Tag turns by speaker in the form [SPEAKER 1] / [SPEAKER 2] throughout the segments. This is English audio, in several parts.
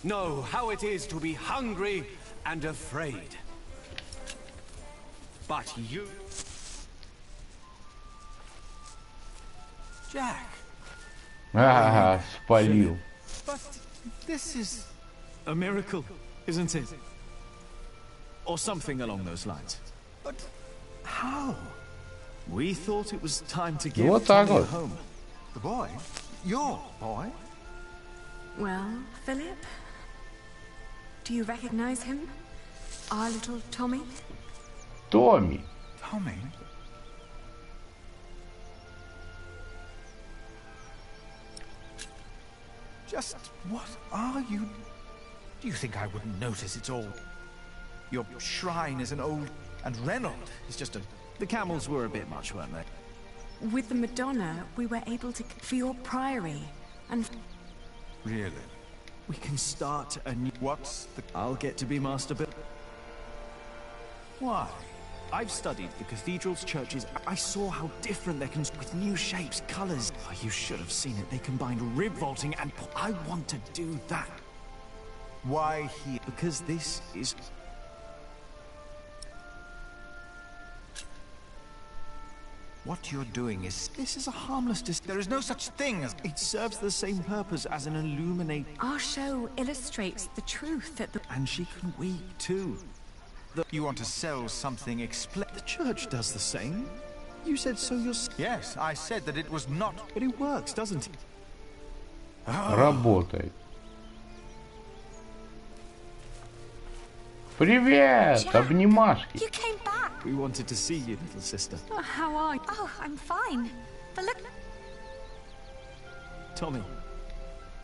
[SPEAKER 1] know how it is to be hungry and afraid. But you... Jack.
[SPEAKER 2] Ага, спалил.
[SPEAKER 3] But this is a miracle, isn't it? Or something along those lines. But how? We thought it was time to give
[SPEAKER 2] Вот так
[SPEAKER 3] Tommy
[SPEAKER 2] вот.
[SPEAKER 3] home. The boy? Your boy?
[SPEAKER 4] Well, Philip? Do you recognize him? Our little Tommy?
[SPEAKER 2] Томми.
[SPEAKER 3] Tommy? Just what are you? Do you think I wouldn't notice it's all? Your shrine is an old... And Reynold is just a... The camels were a bit much, weren't they?
[SPEAKER 4] With the Madonna, we were able to... For your priory, and...
[SPEAKER 3] Really? We can start a new... What's the... I'll get to be Master Bill. Why? I've studied the cathedrals, churches. I saw how different they can... With new shapes, colors. Oh, you should have seen it. They combined rib vaulting and... I want to do that. Why here? Because this is... What you're doing is... This is a harmless... There is no such thing as... It serves the same purpose as an illuminate...
[SPEAKER 4] Our show illustrates the truth that the...
[SPEAKER 3] And she can weep too. You want to sell something The church does the same. You said so yourself. Yes, I said that it was not... But it works, doesn't it?
[SPEAKER 2] Работает. Привет,
[SPEAKER 5] Jack,
[SPEAKER 2] обнимашки.
[SPEAKER 5] you came back.
[SPEAKER 3] We wanted to see you, little sister.
[SPEAKER 4] How are you?
[SPEAKER 5] Oh, I'm fine. But look,
[SPEAKER 3] Tommy.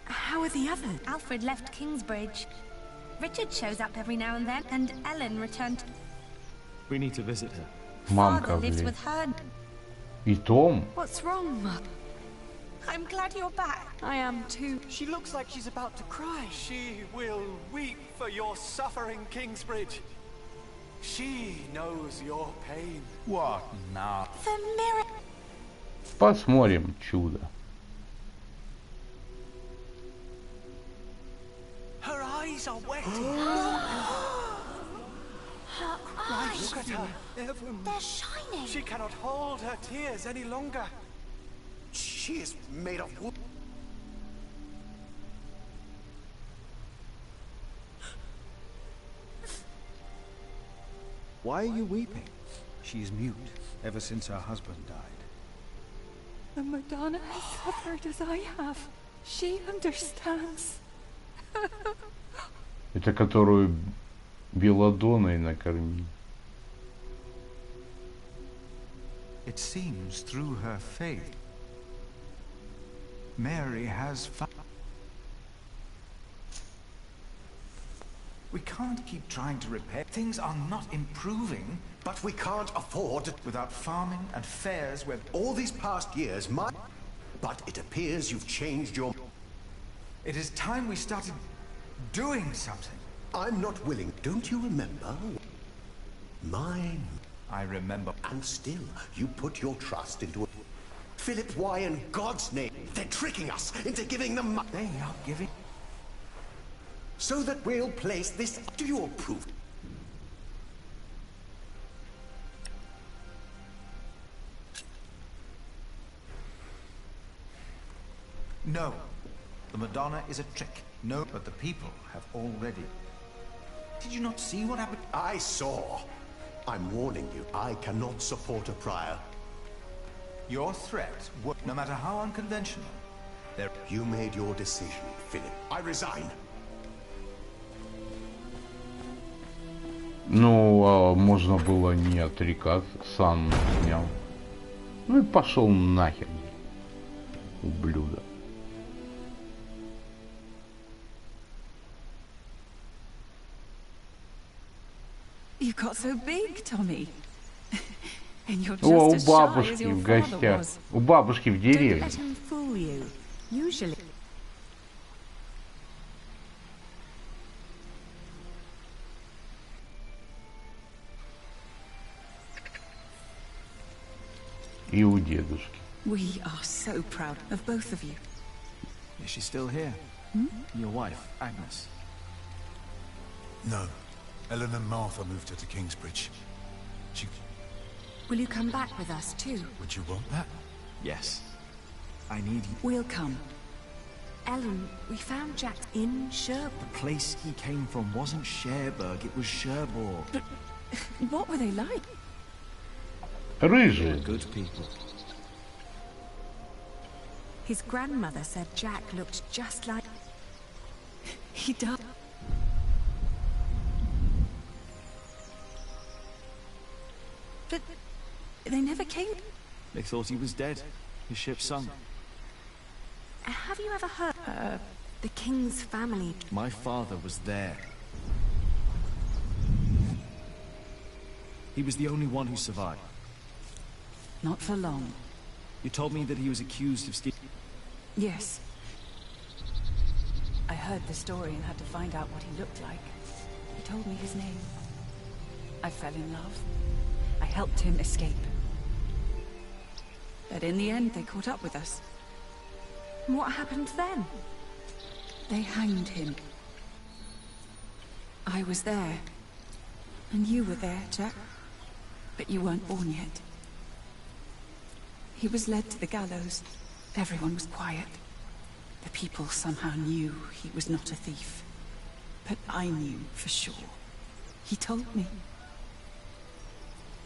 [SPEAKER 4] How are the others?
[SPEAKER 5] Alfred left Kingsbridge. Richard shows up every now and then, and Ellen returned.
[SPEAKER 3] We need to visit her.
[SPEAKER 2] Мамка,
[SPEAKER 5] Father lives
[SPEAKER 2] блин.
[SPEAKER 5] with her.
[SPEAKER 2] И Том.
[SPEAKER 4] What's wrong, Mum?
[SPEAKER 5] I'm glad you're back.
[SPEAKER 4] I am too.
[SPEAKER 1] She looks like she's about to cry. She will weep for your suffering, Kingsbridge. She knows your pain.
[SPEAKER 3] What now?
[SPEAKER 5] The mirror.
[SPEAKER 2] Посмотрим чудо.
[SPEAKER 1] Her eyes are wet.
[SPEAKER 5] Her eyes.
[SPEAKER 1] Look at her.
[SPEAKER 5] They're shining.
[SPEAKER 1] She cannot hold her tears any longer. She is made of wood.
[SPEAKER 6] Why are you weeping? She is mute ever since her husband died.
[SPEAKER 7] The Madonna has suffered as I have. She understands.
[SPEAKER 2] Это которую белладоной накормили.
[SPEAKER 3] It seems through her faith, Mary has found... We can't keep trying to repair. Things are not improving.
[SPEAKER 1] But we can't afford
[SPEAKER 3] Without farming and fairs where...
[SPEAKER 1] all these past years. But it appears you've changed your...
[SPEAKER 3] It is time we started doing something.
[SPEAKER 1] I'm not willing. Don't you remember? Mine.
[SPEAKER 3] I remember.
[SPEAKER 1] And still, you put your trust into a... Philip, why in God's name? They're tricking us into giving them money.
[SPEAKER 3] They are giving...
[SPEAKER 1] So that we'll place this... Do you approve?
[SPEAKER 3] No. The Madonna is a trick. No, but the people have already... Did you not see what happened?
[SPEAKER 1] I saw. I'm warning you, I cannot support a prior.
[SPEAKER 3] Your threat, no matter how unconventional, there...
[SPEAKER 1] You made your decision, Philip. I resign.
[SPEAKER 2] Ну, можно было не отрекаться, сам снял. Ну и пошел нахер, ублюдок.
[SPEAKER 7] You got so big, Tommy. And you're
[SPEAKER 2] О, у
[SPEAKER 7] just as shy as
[SPEAKER 2] бабушки
[SPEAKER 7] your
[SPEAKER 2] в
[SPEAKER 7] father
[SPEAKER 2] гостях.
[SPEAKER 7] was.
[SPEAKER 2] У бабушки в
[SPEAKER 4] Don't
[SPEAKER 2] деревне.
[SPEAKER 4] let him fool you. Usually...
[SPEAKER 2] И у дедушки.
[SPEAKER 7] We are so proud of both of you.
[SPEAKER 3] Is she still here? Your wife, Agnes.
[SPEAKER 8] No. Ellen and Martha moved her to Kingsbridge. She...
[SPEAKER 4] Will you come back with us too?
[SPEAKER 8] Would you want that?
[SPEAKER 3] Yes. I need you.
[SPEAKER 4] We'll come. Ellen, we found Jack in Cherbourg.
[SPEAKER 3] The place he came from wasn't Cherbourg, it was Cherbourg.
[SPEAKER 7] But what were they like?
[SPEAKER 2] Рыжие.
[SPEAKER 3] Good people.
[SPEAKER 4] His grandmother said Jack looked just like...
[SPEAKER 7] He died. But they never came.
[SPEAKER 3] They thought he was dead. His ship sunk.
[SPEAKER 4] Have you ever heard the king's family?
[SPEAKER 3] My father was there. He was the only one who survived.
[SPEAKER 7] Not for long.
[SPEAKER 3] You told me that he was accused of stealing.
[SPEAKER 7] Yes. I heard the story and had to find out what he looked like. He told me his name. I fell in love. I helped him escape. But in the end, they caught up with us.
[SPEAKER 4] What happened then?
[SPEAKER 7] They hanged him. I was there. And you were there, Jack. But you weren't born yet. He was led to the gallows. Everyone was quiet. The people somehow knew he was not a thief. But I knew for sure. He told me.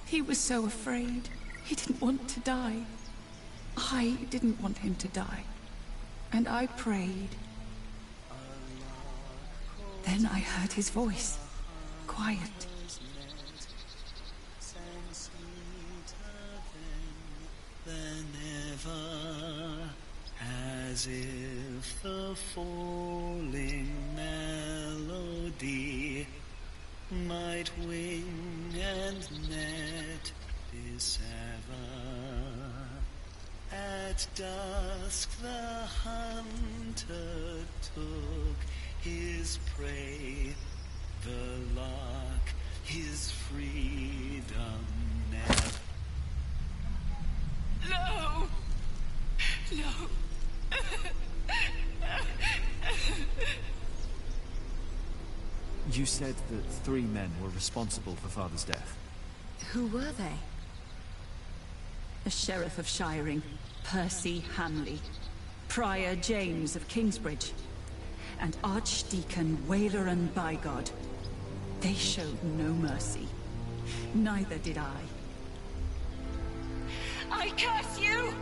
[SPEAKER 7] He was so afraid. He didn't want to die. I didn't want him to die. And I prayed. Then I heard his voice. Quiet.
[SPEAKER 9] As if the falling melody might wing and net dissever. At dusk the hunter took his prey, the lark his freedom never.
[SPEAKER 7] No! No!
[SPEAKER 3] You said that 3 men were responsible for Father's death.
[SPEAKER 4] Who were they?
[SPEAKER 7] The Sheriff of Shiring, Percy Hamley, Prior James of Kingsbridge, and Archdeacon Waileran Bygod. They showed no mercy. Neither did I. I curse you!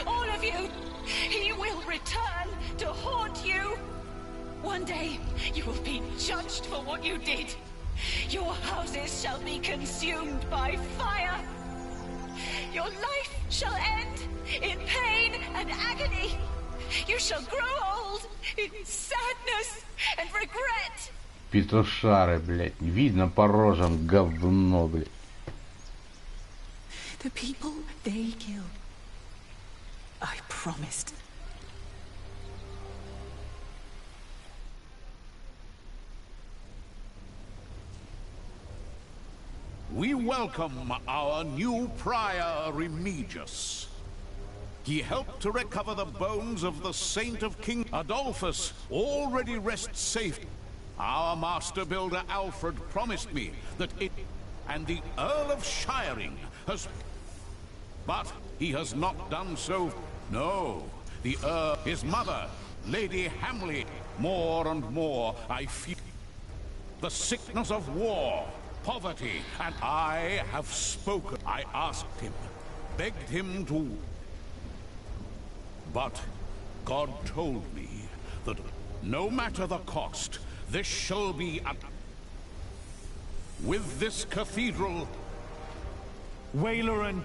[SPEAKER 7] All of you! He will return to haunt you! One day, you will be judged for what you did. Your houses shall be consumed by fire. Your life shall end in pain and agony. You shall grow old in sadness and regret.
[SPEAKER 2] Петушары, блядь. Видно по рожам говно, блядь.
[SPEAKER 7] The people they killed. I promised.
[SPEAKER 10] We welcome our new prior, Remigius. He helped to recover the bones of the Saint of King Adolphus, already rests safe. Our master builder Alfred promised me that it and the Earl of Shiring has... But he has not done so. No, the Earl, his mother, Lady Hamley, more and more I feel the sickness of war, poverty, and I have spoken. I asked him, begged him to... But God told me that no matter the cost, this shall be a... With this cathedral...
[SPEAKER 3] Waileran.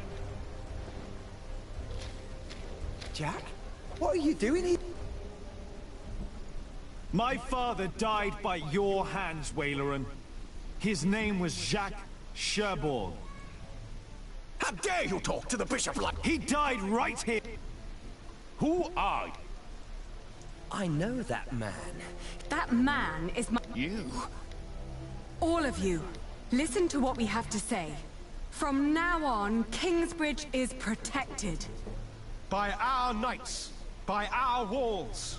[SPEAKER 11] Jack? What are you doing here?
[SPEAKER 3] My father died by your hands, Waileran. His name was Jacques Cherbourg.
[SPEAKER 11] How dare you talk to the bishop like...
[SPEAKER 3] He died right here. Who are you?
[SPEAKER 11] I know that man.
[SPEAKER 4] That man is my...
[SPEAKER 10] You?
[SPEAKER 4] All of you, listen to what we have to say. From now on, Kingsbridge is protected.
[SPEAKER 12] By our knights, by our walls,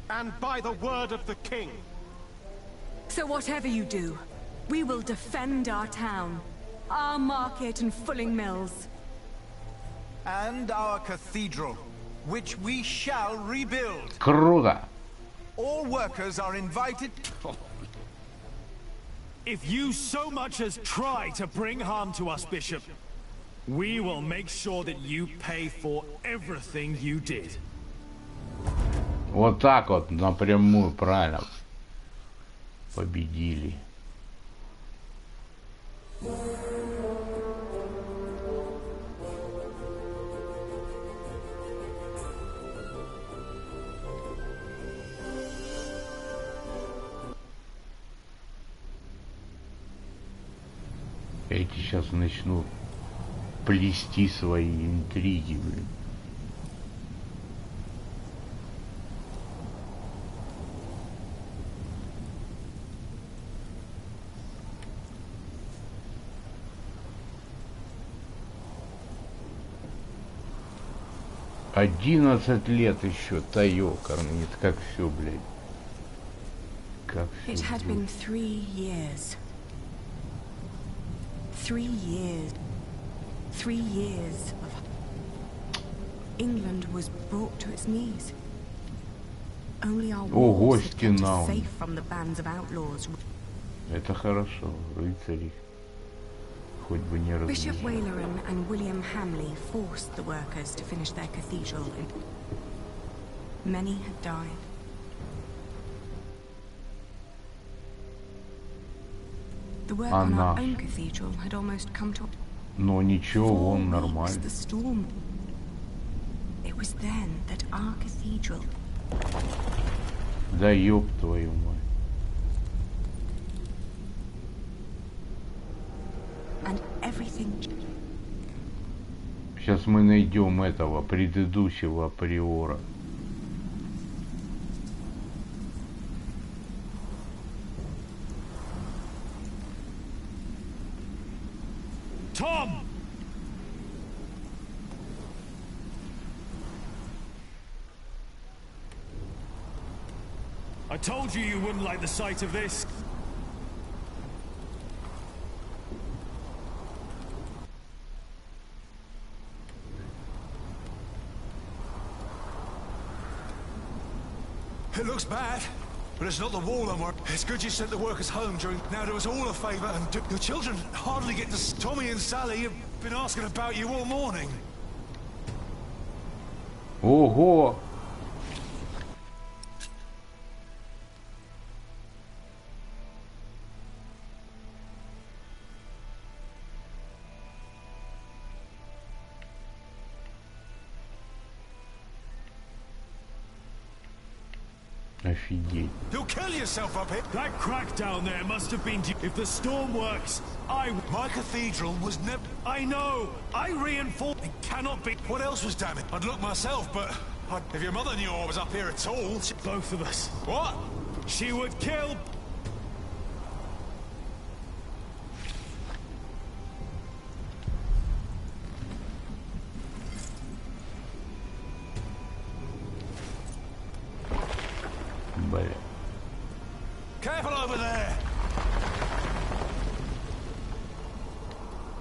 [SPEAKER 12] and by the word of the king.
[SPEAKER 4] So whatever you do, we will defend our town, our market and fulling mills.
[SPEAKER 12] And our cathedral, which we shall rebuild.
[SPEAKER 2] Круто.
[SPEAKER 12] All workers are invited.
[SPEAKER 3] If you so much as try to bring harm to us, Bishop, we will make sure that you pay for everything you did.
[SPEAKER 2] Вот так вот, напрямую, правильно. Победили. Эти сейчас начнут плести свои интриги, блин. «11 лет еще, таёкарный, это как все, блядь. Как все.
[SPEAKER 4] It had been 3 years. 3 years. 3 years of... England was brought to its knees. Only our walls had kept us safe from the bands of outlaws.
[SPEAKER 2] Это хорошо, рыцари. Хоть бы не разбили.
[SPEAKER 4] Bishop Waleran and William Hamley forced the workers to finish their cathedral. Many had died. The work on our own cathedral had almost come to...
[SPEAKER 2] Но ничего, вон нормально.
[SPEAKER 4] The storm. It was then that our cathedral...
[SPEAKER 2] Да ёб твою мать.
[SPEAKER 4] And everything...
[SPEAKER 2] Сейчас мы найдем этого предыдущего приора.
[SPEAKER 3] Tom! I told you wouldn't like the sight of this.
[SPEAKER 8] It looks bad, but it's not the wall I'm working. It's good you sent the workers home during... Now do us all a favour and do... The children hardly get to... Tommy and Sally have been asking about you all morning.
[SPEAKER 2] Ого! Офигеть.
[SPEAKER 8] You'll kill yourself up here.
[SPEAKER 3] That crack down there must have been... If the storm works,
[SPEAKER 8] My cathedral was never...
[SPEAKER 3] I know! I reinforced... It cannot be...
[SPEAKER 8] What else was damaged? I'd look myself, but... If your mother knew I was up here at all...
[SPEAKER 3] Both of us.
[SPEAKER 8] What?
[SPEAKER 3] She would kill...
[SPEAKER 8] Careful over there!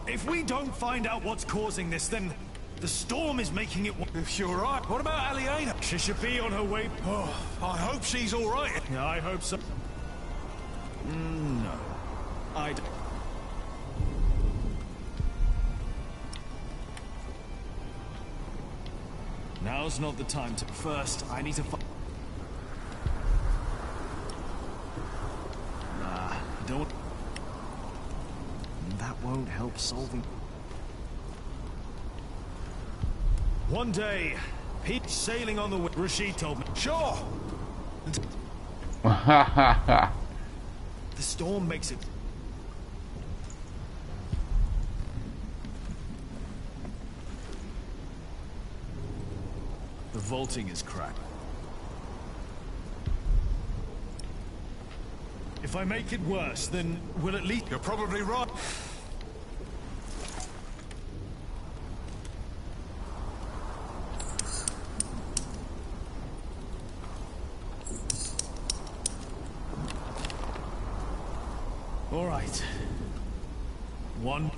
[SPEAKER 3] If we don't find out what's causing this, then the storm is making it...
[SPEAKER 8] If you're right, what about Aliena?
[SPEAKER 3] She should be on her way...
[SPEAKER 8] Oh, I hope she's all right.
[SPEAKER 3] Yeah, I hope so. No. I don't. Now's not the time to... First, I need to find... Don't... That won't help solving... One day, Pete sailing on the wind. Rashid told me.
[SPEAKER 8] Sure!
[SPEAKER 3] The storm makes it... The vaulting is cracked. If I make it worse, then we'll at least...
[SPEAKER 8] You're probably right.
[SPEAKER 3] All right. One.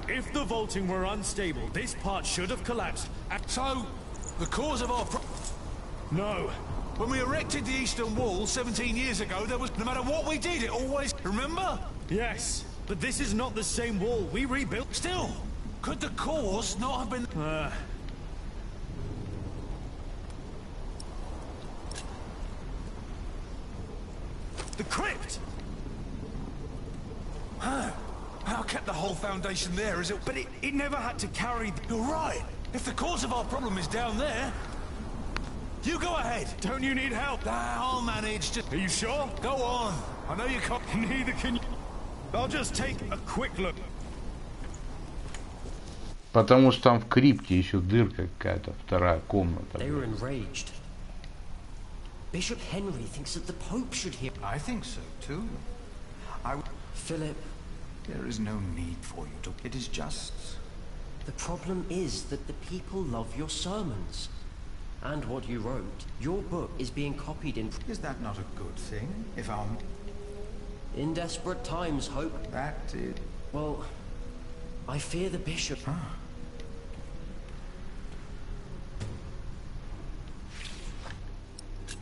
[SPEAKER 3] If the vaulting were unstable, this part should have collapsed.
[SPEAKER 8] So, the cause of our
[SPEAKER 3] No.
[SPEAKER 8] When we erected the eastern wall 17 years ago, there was, no matter what we did, it always... Remember?
[SPEAKER 3] Yes, but this is not the same wall. We rebuilt...
[SPEAKER 8] Still, could the cause not have been...
[SPEAKER 3] The crypt!
[SPEAKER 8] How kept the whole foundation there, is it?
[SPEAKER 3] But it never had to carry...
[SPEAKER 8] You're right. If the cause of our problem is down there... You go ahead.
[SPEAKER 3] Don't you need help?
[SPEAKER 8] I'll manage. Just...
[SPEAKER 3] Are you sure?
[SPEAKER 8] Go on. I know you can't...
[SPEAKER 3] Neither can you. I'll just take a quick look.
[SPEAKER 2] Потому что там в крипте еще дырка какая-то, вторая комната.
[SPEAKER 13] They were enraged. Bishop Henry thinks that the Pope should hear.
[SPEAKER 12] I think so too.
[SPEAKER 13] Philip.
[SPEAKER 12] There is no need for you to... It is just...
[SPEAKER 13] The problem is that the people love your sermons. And what you wrote. Your book is being copied in...
[SPEAKER 12] Is that not a good thing? If our...
[SPEAKER 13] In desperate times, Hope...
[SPEAKER 12] That is...
[SPEAKER 13] Well, I fear the bishop...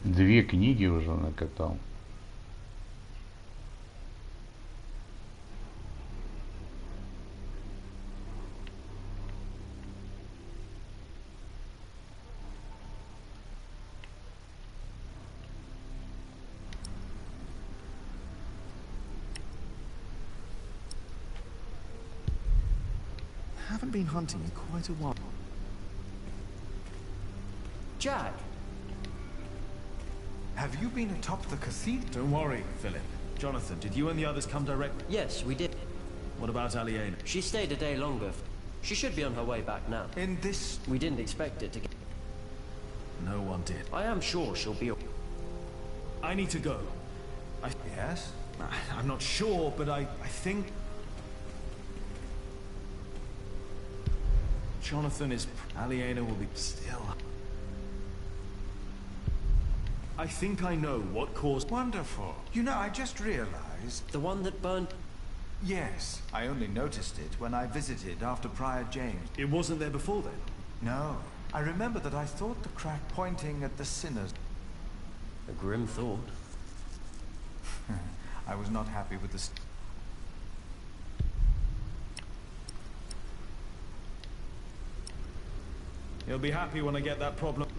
[SPEAKER 2] Две книги уже накатал.
[SPEAKER 3] Haven't been hunting in quite a while.
[SPEAKER 13] Jack!
[SPEAKER 12] Have you been atop the cathedral?
[SPEAKER 3] Don't worry, Philip. Jonathan, did you and the others come direct?
[SPEAKER 13] Yes, we did.
[SPEAKER 3] What about Aliena?
[SPEAKER 13] She stayed a day longer. She should be on her way back now.
[SPEAKER 12] In this...
[SPEAKER 13] We didn't expect it to get...
[SPEAKER 3] No one did.
[SPEAKER 13] I am sure she'll be...
[SPEAKER 3] I need to go.
[SPEAKER 12] Yes?
[SPEAKER 3] I'm not sure, but I think... Jonathan is... Aliena will be still... I think I know what caused...
[SPEAKER 12] Wonderful. You know, I just realized...
[SPEAKER 13] The one that burned...
[SPEAKER 12] Yes. I only noticed it when I visited after Prior James.
[SPEAKER 3] It wasn't there before then?
[SPEAKER 12] No. I remember that I thought the crack pointing at the sinners...
[SPEAKER 13] A grim thought.
[SPEAKER 12] I was not happy with the...
[SPEAKER 3] You'll be happy when I get that problem.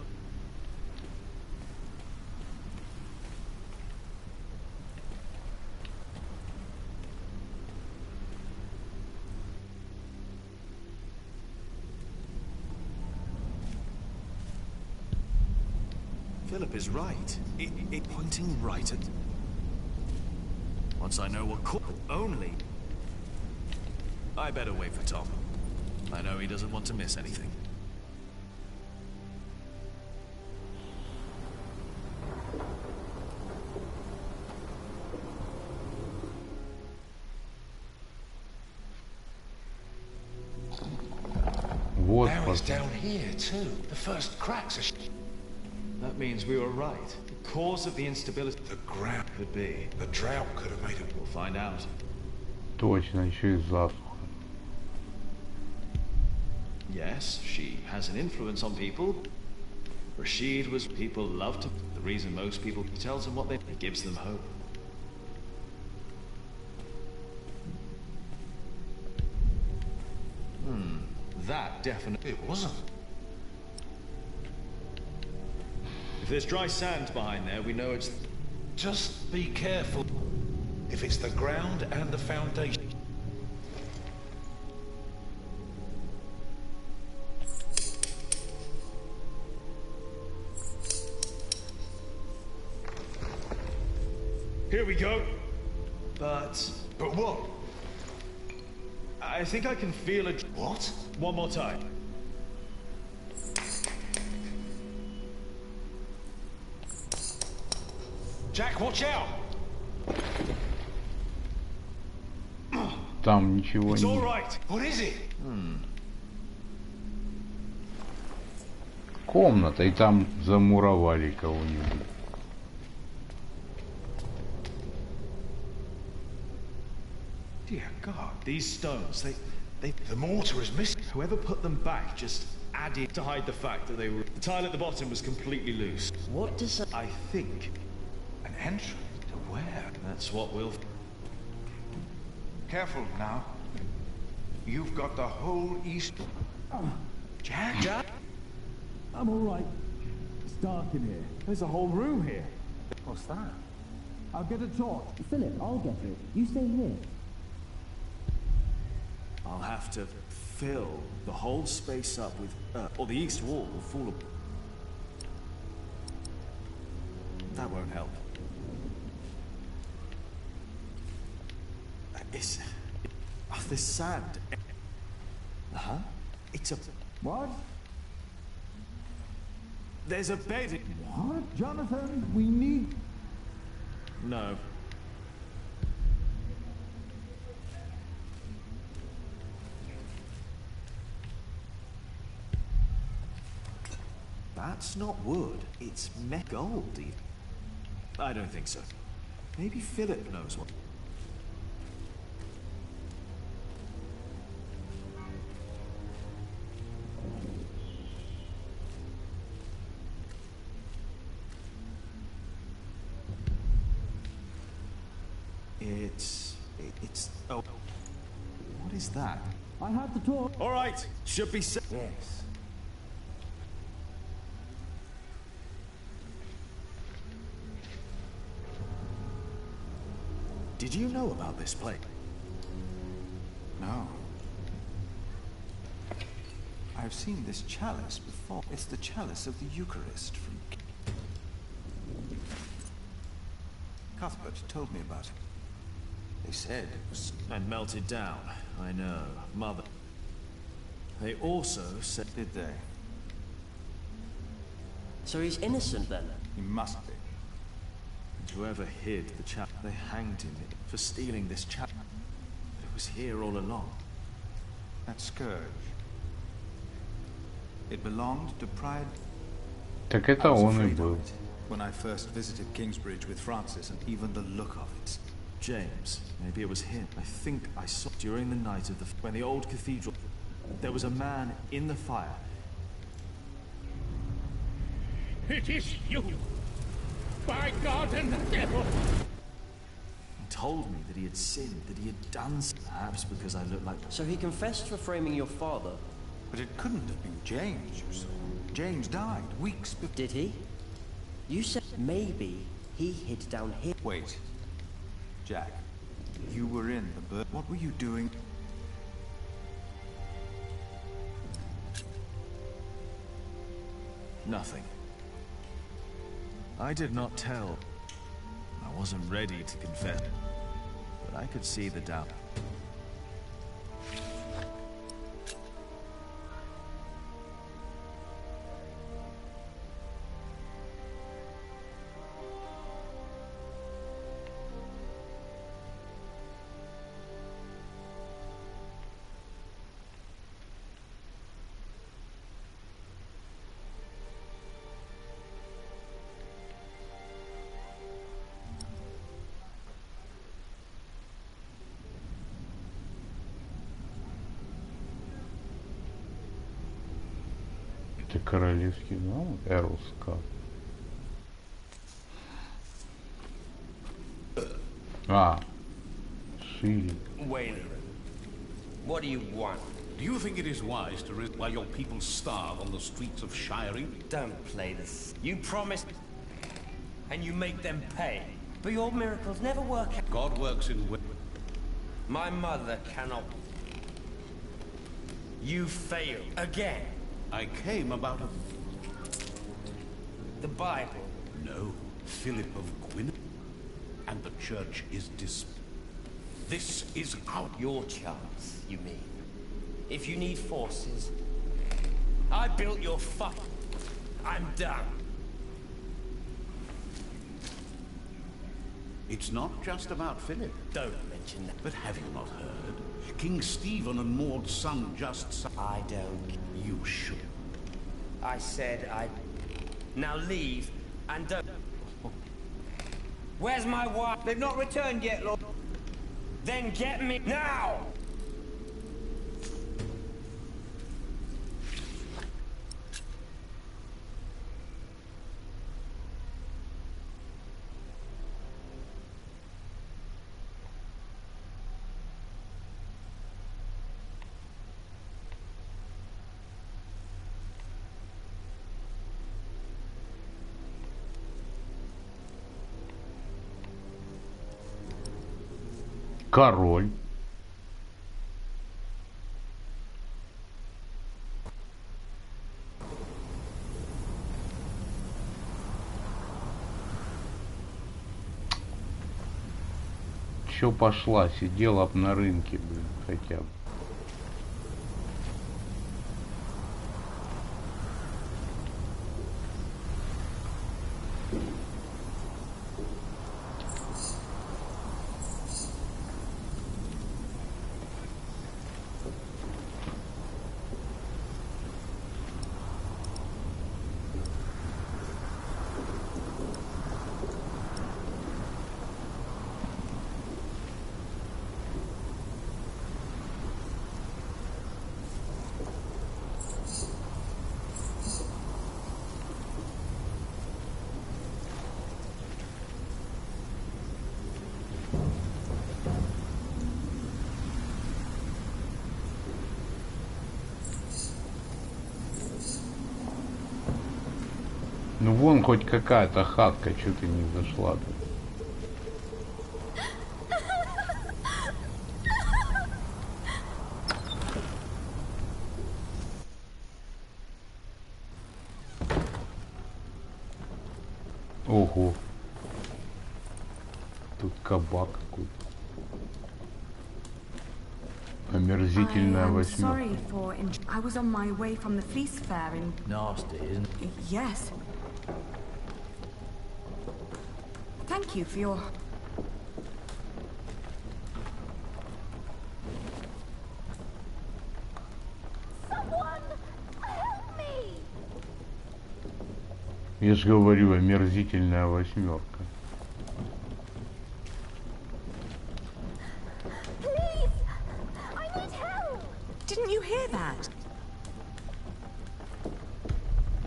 [SPEAKER 3] Philip is right. It pointing right at... Once I know what only... I better wait for Tom. I know he doesn't want to miss anything.
[SPEAKER 8] Now it's down here too. The first cracks are...
[SPEAKER 3] That means we were right. The cause of the instability...
[SPEAKER 8] The ground
[SPEAKER 3] could be.
[SPEAKER 8] The drought could have made it...
[SPEAKER 3] We'll find out.
[SPEAKER 2] Точно, еще и засуха.
[SPEAKER 3] Yes, she has an influence on people. Rashid was... People loved her. The reason most people... tells them what they... It gives them hope. That definitely...
[SPEAKER 8] It wasn't.
[SPEAKER 3] If there's dry sand behind there, we know it's...
[SPEAKER 8] Just be careful. If it's the ground and the foundation...
[SPEAKER 3] Here we go. But
[SPEAKER 8] what?
[SPEAKER 3] I think I can feel it.
[SPEAKER 8] What?
[SPEAKER 3] One more time.
[SPEAKER 8] Jack, watch out!
[SPEAKER 2] там ничего
[SPEAKER 8] It's all
[SPEAKER 2] не...
[SPEAKER 8] right. What is it?
[SPEAKER 2] Комната, и там замуровали кого-нибудь.
[SPEAKER 3] Dear God, these stones, they...
[SPEAKER 8] The mortar is missing.
[SPEAKER 3] Whoever put them back just added to hide the fact that they were... The tile at the bottom was completely loose.
[SPEAKER 13] What does that...
[SPEAKER 3] I think
[SPEAKER 8] An entrance to where?
[SPEAKER 3] that's what we'll...
[SPEAKER 12] Careful now. You've got the whole east...
[SPEAKER 8] Jack?
[SPEAKER 3] Jack? I'm alright. It's dark in here. There's a whole room here.
[SPEAKER 8] What's that?
[SPEAKER 3] I'll get a torch.
[SPEAKER 14] Philip, I'll get it. You stay here.
[SPEAKER 3] I'll have to fill the whole space up with earth, or the east wall will fall apart. That won't help. It's... Oh, this sand. Huh? It's a...
[SPEAKER 14] What?
[SPEAKER 3] There's a bed in...
[SPEAKER 14] What? Jonathan, we need...
[SPEAKER 3] No. That's not wood. It's gold. I don't think so. Maybe Philip knows what... It's... Oh. What is that?
[SPEAKER 14] I have the torch.
[SPEAKER 3] All right. Should be set.
[SPEAKER 14] Yes.
[SPEAKER 3] Did you know about this place?
[SPEAKER 12] No. I've seen this chalice before. It's the chalice of the Eucharist from... Cuthbert told me about it. They said it was...
[SPEAKER 3] And melted down. I know. Mother. They also said...
[SPEAKER 12] Did they?
[SPEAKER 13] So he's innocent then?
[SPEAKER 12] He must be.
[SPEAKER 3] And whoever hid the chap, they hanged him for stealing this chap. It was here all along.
[SPEAKER 12] That scourge. It belonged to Pride.
[SPEAKER 2] Так это он и был.
[SPEAKER 12] When I first visited Kingsbridge with Francis, and even the look of it.
[SPEAKER 3] James, maybe it was him. I think I saw during the night of the... When the old cathedral... There was a man in the fire.
[SPEAKER 10] It is you! By God and the devil!
[SPEAKER 3] He told me that he had sinned, that he had done... Perhaps because I looked like...
[SPEAKER 13] So he confessed for framing your father?
[SPEAKER 12] But it couldn't have been James, you saw. James died weeks before...
[SPEAKER 13] Did he? You said maybe he hid down here.
[SPEAKER 12] Wait. Jack, you were in the bird. What were you doing?
[SPEAKER 3] Nothing. I did not tell. I wasn't ready to confess. But I could see the doubt.
[SPEAKER 2] Это королевский замок? Эрлскап. А, Шили.
[SPEAKER 15] Wait a minute. What do you want?
[SPEAKER 10] Do you think it is wise to risk while your people starve on the streets of Shiring?
[SPEAKER 15] Don't play this. You promised, and you make them pay. But your miracles never work out.
[SPEAKER 10] God works in...
[SPEAKER 15] My mother cannot... You failed again.
[SPEAKER 10] I came about a...
[SPEAKER 15] The Bible.
[SPEAKER 10] No, Philip of Gwyn. And the church is This is
[SPEAKER 15] your chance, you mean? If you need forces, I built your fuck. I'm done.
[SPEAKER 10] It's not just about Philip.
[SPEAKER 15] Don't mention mention that.
[SPEAKER 10] But have you not heard? King Stephen and Maud's son just...
[SPEAKER 15] I don't.
[SPEAKER 10] You should.
[SPEAKER 15] I said I'd... Now leave and don't... Where's my wife? They've not returned yet, Lord. Then get me now!
[SPEAKER 2] Король. Чё пошла? Сидела б на рынке, блин, хотя бы. Ну вон хоть какая-то хатка, что ты не зашла-то? Ого. Тут кабак какой-то. Омерзительная восьмерка.
[SPEAKER 4] I was on my way from the fleece fair in...
[SPEAKER 16] Nasty, isn't it?
[SPEAKER 4] Yes. Thank you for your...
[SPEAKER 17] Someone help me!
[SPEAKER 2] Я же говорю, омерзительная восьмерка.
[SPEAKER 17] Please! I need help!
[SPEAKER 4] Didn't you hear that?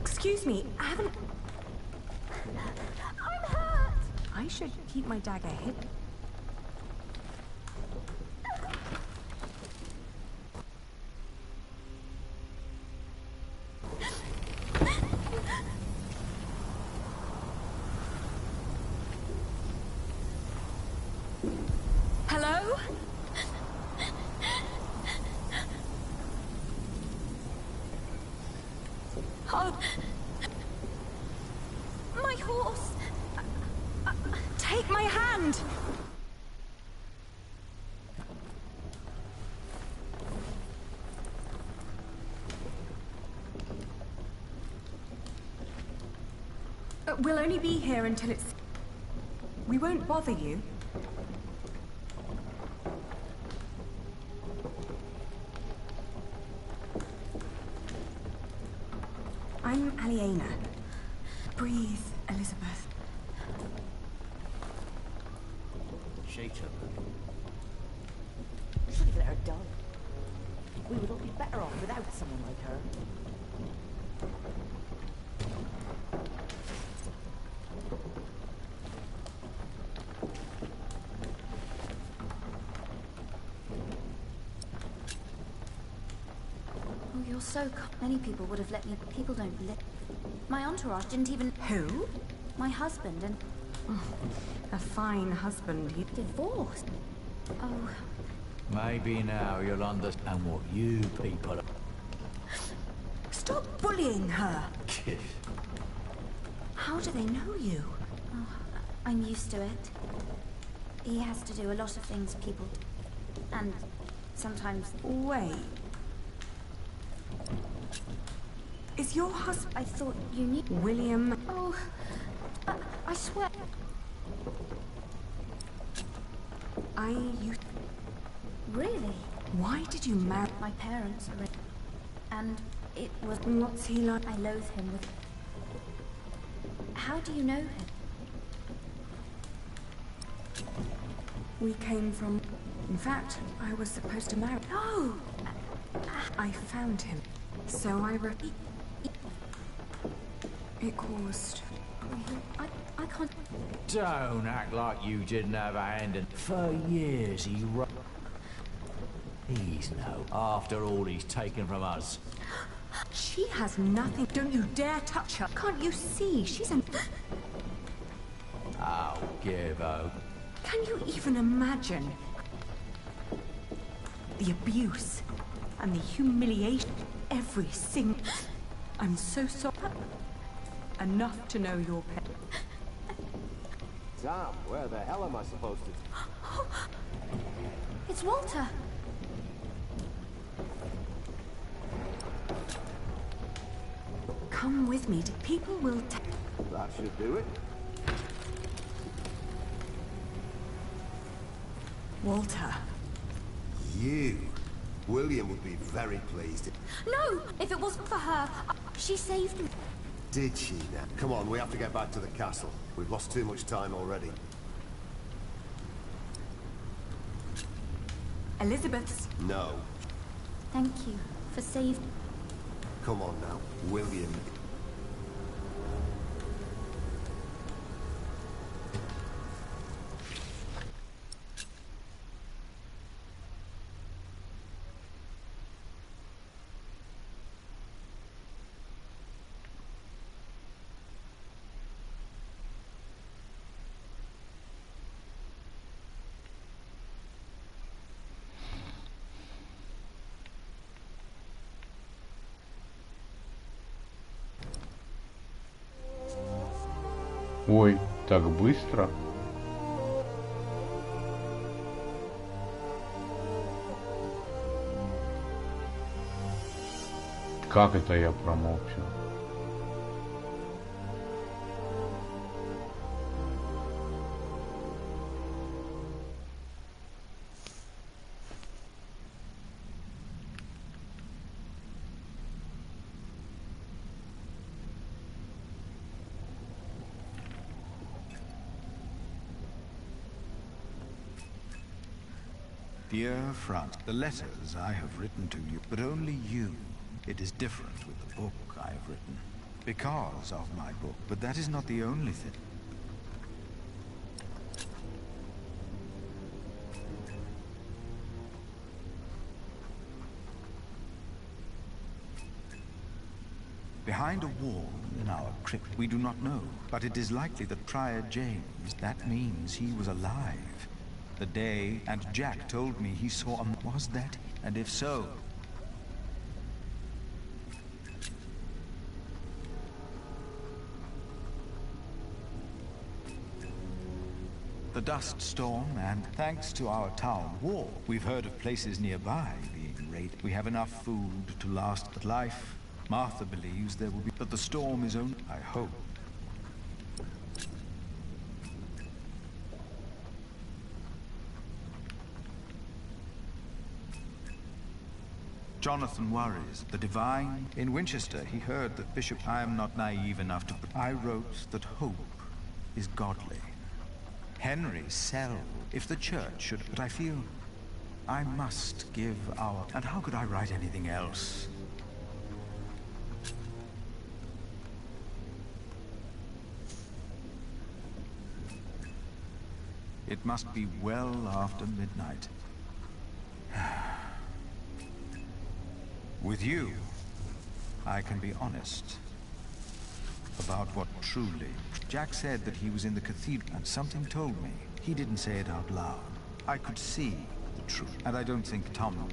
[SPEAKER 4] Excuse me, I haven't...
[SPEAKER 17] I'm hurt!
[SPEAKER 4] I should keep my dagger hidden. Hello? Oh.
[SPEAKER 17] My horse!
[SPEAKER 4] Take my hand! We'll only be here until it's... We won't bother you. I'm Aliena. Breathe, Elizabeth.
[SPEAKER 16] Shake her.
[SPEAKER 18] Should have let her die. We would all be better off without someone like her.
[SPEAKER 5] Oh, you're so many people would have let me. People don't let. My entourage didn't even.
[SPEAKER 4] Who?
[SPEAKER 5] My husband and.
[SPEAKER 4] A fine husband. You
[SPEAKER 5] divorced. Oh.
[SPEAKER 16] Maybe now you'll understand what you people are.
[SPEAKER 4] Stop bullying her.
[SPEAKER 16] Kid.
[SPEAKER 5] How do they know you? Oh, I'm used to it. He has to do a lot of things people. And sometimes.
[SPEAKER 4] Wait. Is your husband...
[SPEAKER 5] I thought you knew...
[SPEAKER 4] William...
[SPEAKER 5] Oh, I swear...
[SPEAKER 4] You...
[SPEAKER 5] Really?
[SPEAKER 4] Why did you marry?
[SPEAKER 5] My parents are... And it was...
[SPEAKER 4] What's he like?
[SPEAKER 5] I loathe him with... How do you know him?
[SPEAKER 4] We came from... In fact, I was supposed to marry...
[SPEAKER 5] No!
[SPEAKER 4] I found him. So I It caused...
[SPEAKER 5] I can't...
[SPEAKER 16] Don't act like you didn't have a hand in... For years he He's no... After all he's taken from us.
[SPEAKER 4] She has nothing. Don't you dare touch her. Can't you see? She's an...
[SPEAKER 16] I'll give her.
[SPEAKER 4] Can you even imagine the abuse and the humiliation? Every single... I'm so sorry. Enough to know your pet.
[SPEAKER 19] Tom, where the hell am I supposed to...
[SPEAKER 5] It's Walter.
[SPEAKER 4] Come with me. People will...
[SPEAKER 19] That should do it.
[SPEAKER 4] Walter.
[SPEAKER 20] You. William would be very pleased.
[SPEAKER 5] No! If it wasn't for her, she saved me.
[SPEAKER 20] Did she now? Come on, we have to get back to the castle. We've lost too much time already.
[SPEAKER 4] Elizabeth's...
[SPEAKER 20] No.
[SPEAKER 5] Thank you for saving...
[SPEAKER 20] Come on now, William.
[SPEAKER 2] Ой, так быстро. Как это я промолчал?
[SPEAKER 6] Dear Franz, the letters I have written to you, but only you. It is different with the book I have written. Because of my book, but that is not the only thing. Behind a wall in our crypt, we do not know, but it is likely that Prior James, that means he was alive. The day, and Jack told me he saw a... Was that? And if so... The dust storm, and thanks to our town wall, we've heard of places nearby being raided. We have enough food to last but life. Martha believes there will be... But the storm is only... I hope. Jonathan worries. The divine... In Winchester, he heard that Bishop... I am not naive enough to... I wrote that hope is godly. Henry sell if the church should... But I feel I must give our... And how could I write anything else? It must be well after midnight. With you, I can be honest about what truly... Jack said that he was in the cathedral, and something told me. He didn't say it out loud. I could see the truth, and I don't think Tom...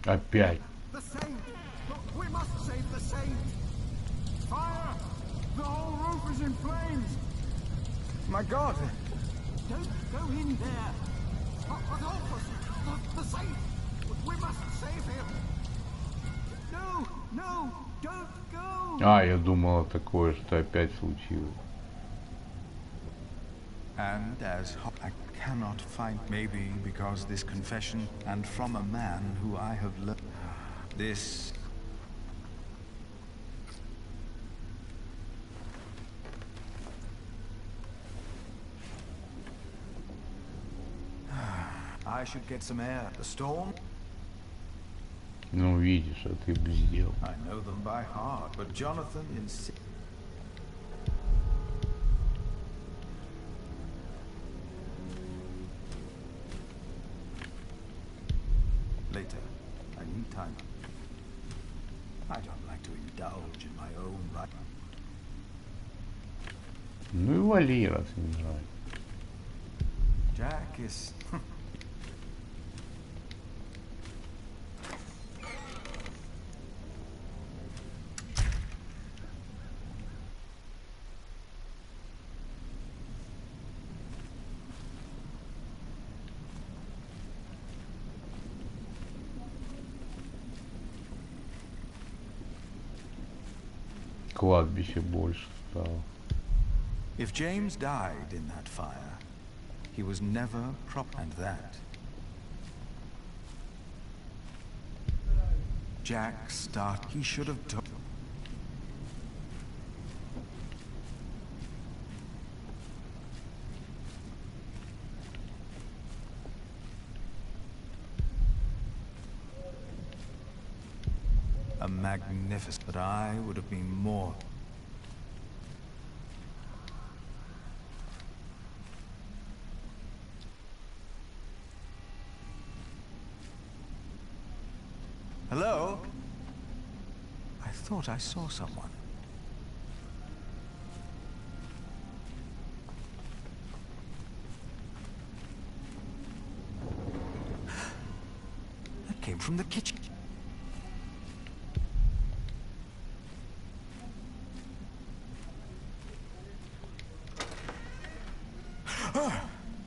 [SPEAKER 2] Опять.
[SPEAKER 8] The saint! We must save the saint! Fire! The whole roof is in flames!
[SPEAKER 6] My God!
[SPEAKER 8] Don't go in there! Adolphus! The saint! We must save him! No! No! Don't go!
[SPEAKER 2] А, я думала такое, что опять случилось.
[SPEAKER 6] And as I cannot find, maybe because this confession, and from a man who I have learned this. I should get some air. The storm?
[SPEAKER 2] Ну, видишь, а ты бы сделал.
[SPEAKER 6] I know them by heart, but Jonathan insists. Later. I need time. I don't like to indulge in my own right.
[SPEAKER 2] Ну и вали, раз не нравится.
[SPEAKER 6] Jack is...
[SPEAKER 2] Кладбище больше стало.
[SPEAKER 6] If James died in that fire, he was never and that. Jack start. He should have told. A magnificent, but I would have been more. Hello? I thought I saw someone. That came from the kitchen.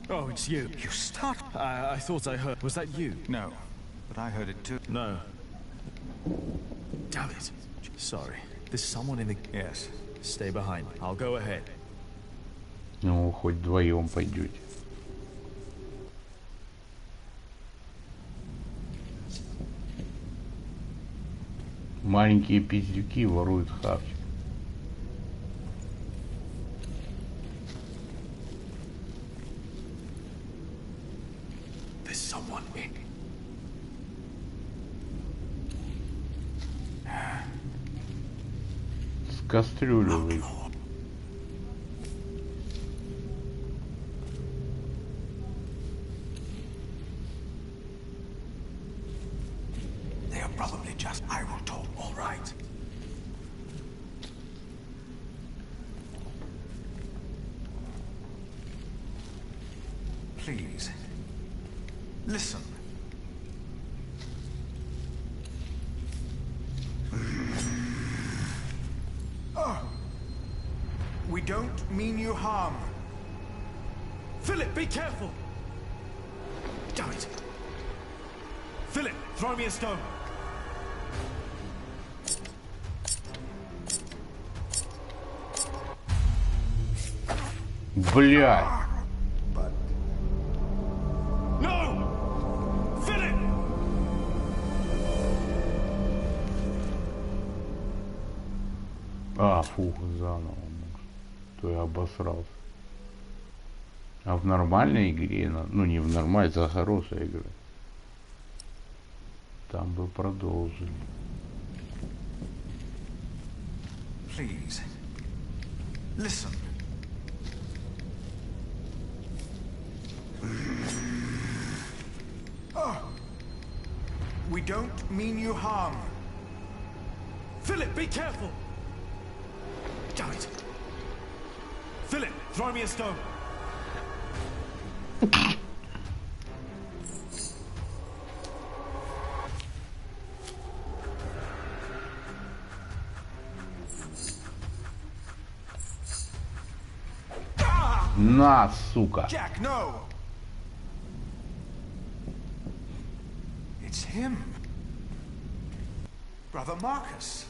[SPEAKER 3] Oh, it's you.
[SPEAKER 6] You start.
[SPEAKER 3] I thought I heard. Was that you?
[SPEAKER 6] No, but I heard it too.
[SPEAKER 3] No. Damn it. Sorry. There's someone in the...
[SPEAKER 6] Yes.
[SPEAKER 3] Stay behind. I'll go ahead.
[SPEAKER 2] Ну, хоть вдвоем пойдете. Маленькие пиздюки воруют хавчик.
[SPEAKER 3] There's someone in.
[SPEAKER 2] С кастрюлю вы.
[SPEAKER 11] They are probably just... I will talk, all right.
[SPEAKER 6] Please. Listen. We don't mean you harm.
[SPEAKER 8] Philip, be careful!
[SPEAKER 3] Damn it.
[SPEAKER 8] Philip, throw me a stone.
[SPEAKER 2] Блядь.
[SPEAKER 8] No! Philip!
[SPEAKER 2] А, фух, заново, может. То я обосрался. А в нормальной игре, ну не в нормальной, это хорошая игра. Там бы продолжили.
[SPEAKER 6] Please. Listen. We don't mean you harm.
[SPEAKER 8] Philip, be careful!
[SPEAKER 3] Damn it.
[SPEAKER 8] Philip, throw me a stone.
[SPEAKER 2] На, сука.
[SPEAKER 6] Jack, no. It's him. Brother Marcus.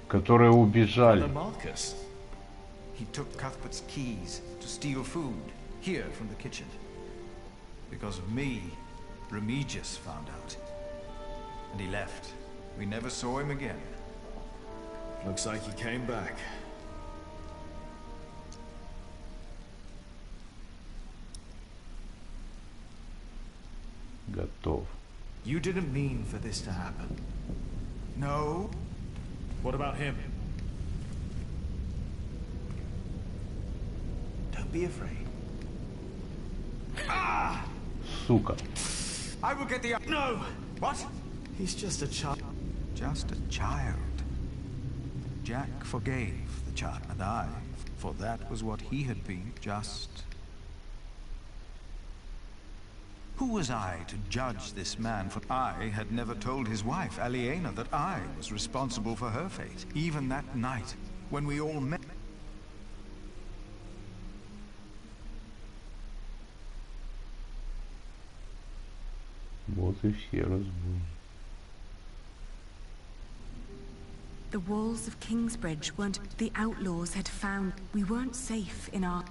[SPEAKER 2] которые убежали.
[SPEAKER 6] Marcus. He took Cuthbert's keys to steal food here from the kitchen. Because of me, Remigius found out. And he left. We never saw him again.
[SPEAKER 8] Looks like he came back.
[SPEAKER 2] Готов.
[SPEAKER 3] You didn't mean for this to happen.
[SPEAKER 6] No.
[SPEAKER 3] What about him? Don't be afraid.
[SPEAKER 6] Ah!
[SPEAKER 2] Сука.
[SPEAKER 6] I will get the...
[SPEAKER 3] No!
[SPEAKER 6] What?
[SPEAKER 3] He's just a child.
[SPEAKER 6] Just a child. Jack forgave the child, and I, for that was what he had been, just... Who was I to judge this man? For I had never told his wife, Aliena, that I was responsible for her fate. Even that night, when we all met.
[SPEAKER 2] Вот и все разбойники.
[SPEAKER 4] The walls of Kingsbridge weren't... The outlaws had found... We weren't safe in our...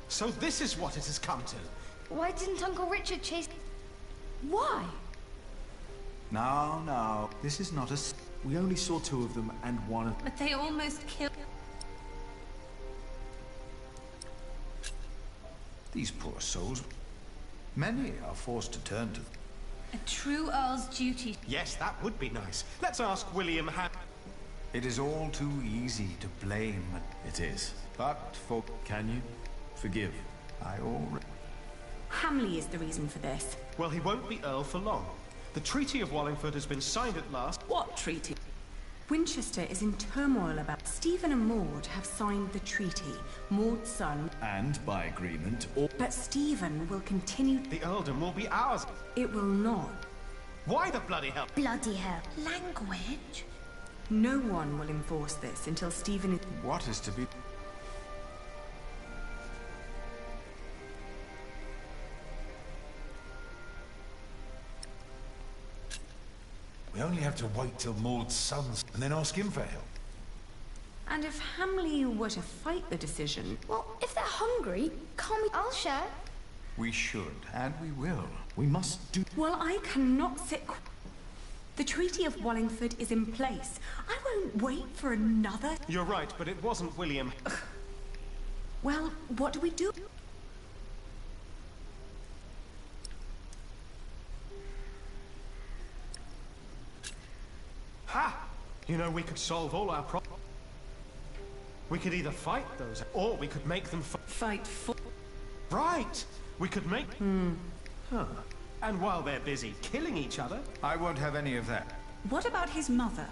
[SPEAKER 21] So this is what it has come to.
[SPEAKER 17] Why didn't Uncle Richard chase...
[SPEAKER 4] Why?
[SPEAKER 6] Now, this is not a...
[SPEAKER 3] We only saw two of them and one of...
[SPEAKER 17] But they almost killed...
[SPEAKER 6] These poor souls. Many are forced to turn to...
[SPEAKER 17] A true Earl's duty.
[SPEAKER 21] Yes, that would be nice. Let's ask William how...
[SPEAKER 6] It is all too easy to blame.
[SPEAKER 3] It is.
[SPEAKER 6] But for...
[SPEAKER 3] Can you? Forgive.
[SPEAKER 6] I already...
[SPEAKER 4] Hamley is the reason for this.
[SPEAKER 21] Well, he won't be Earl for long. The Treaty of Wallingford has been signed at last.
[SPEAKER 4] What treaty? Winchester is in turmoil about... Stephen and Maud have signed the treaty. Maud's son...
[SPEAKER 3] And by agreement, or...
[SPEAKER 4] But Stephen will continue...
[SPEAKER 21] The earldom will be ours.
[SPEAKER 4] It will not.
[SPEAKER 21] Why the bloody hell?
[SPEAKER 17] Bloody hell. Language?
[SPEAKER 4] No one will enforce this until Stephen is...
[SPEAKER 6] What is to be...
[SPEAKER 8] We only have to wait till Maud's son's and then ask him for help.
[SPEAKER 4] And if Hamley were to fight the decision...
[SPEAKER 17] Well, if they're hungry, can't we... I'll share.
[SPEAKER 6] We should, and we will.
[SPEAKER 3] We must do...
[SPEAKER 4] Well, I cannot sit... The Treaty of Wallingford is in place. I won't wait for another...
[SPEAKER 21] You're right, but it wasn't William.
[SPEAKER 4] Well, what do we do?
[SPEAKER 21] Ha! You know, we could solve all our problems. We could either fight those, or we could make them
[SPEAKER 4] fight for...
[SPEAKER 21] Right! We could make... Huh. And while they're busy killing each other...
[SPEAKER 6] I won't have any of that.
[SPEAKER 22] What about his mother?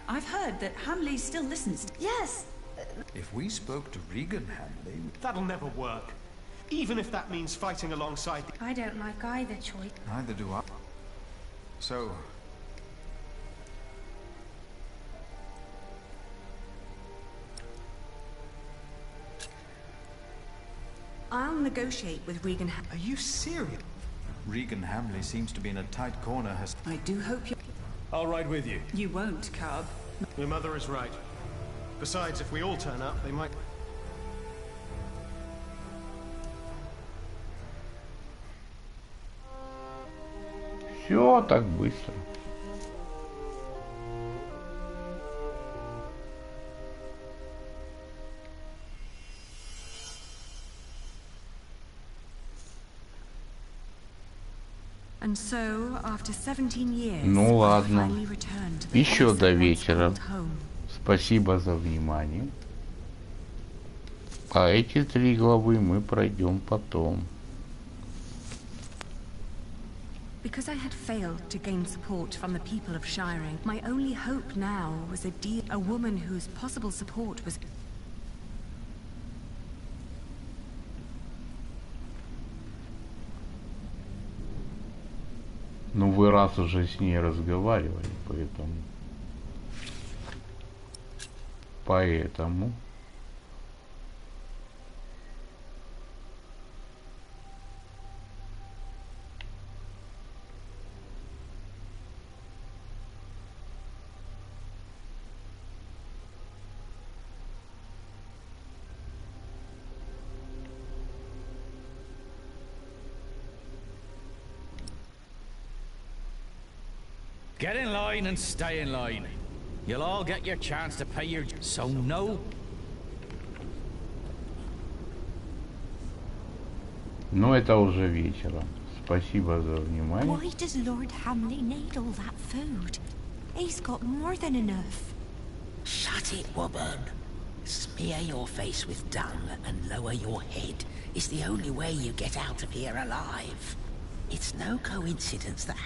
[SPEAKER 22] I've heard that Hamley still listens to...
[SPEAKER 17] Yes!
[SPEAKER 6] If we spoke to Regan Hamley...
[SPEAKER 21] That'll never work. Even if that means fighting alongside...
[SPEAKER 17] I don't like either choice.
[SPEAKER 6] Neither do I. So...
[SPEAKER 4] I'll negotiate with Regan Hamley.
[SPEAKER 21] Are you serious?
[SPEAKER 6] Regan Hamley seems to be in a tight corner.
[SPEAKER 22] I do hope you...
[SPEAKER 21] I'll ride with you.
[SPEAKER 22] You won't, Cub.
[SPEAKER 21] Your mother is right. Besides, if we all turn up, they might...
[SPEAKER 2] Все так быстро.
[SPEAKER 4] And so, after 17 years,
[SPEAKER 2] Ну ладно.
[SPEAKER 4] I finally returned to the
[SPEAKER 2] Еще
[SPEAKER 4] place
[SPEAKER 2] до
[SPEAKER 4] I once
[SPEAKER 2] вечера.
[SPEAKER 4] called home.
[SPEAKER 2] Спасибо за внимание. А эти 3 главы мы пройдем потом.
[SPEAKER 4] Because I had failed to gain support from the people of Shiring, my only hope now was a woman whose possible support was...
[SPEAKER 2] Ну вы раз уже с ней разговаривали, поэтому...
[SPEAKER 16] Get in line and stay in line. You'll all get your chance to pay your... So no...
[SPEAKER 2] Но это уже вечером. Спасибо за внимание.
[SPEAKER 1] Why does Lord Hamley need all that food? He's got more than enough.
[SPEAKER 9] Shut it, woman. Smear your face with dung and lower your head. It's the only way you get out of here alive. It's no coincidence that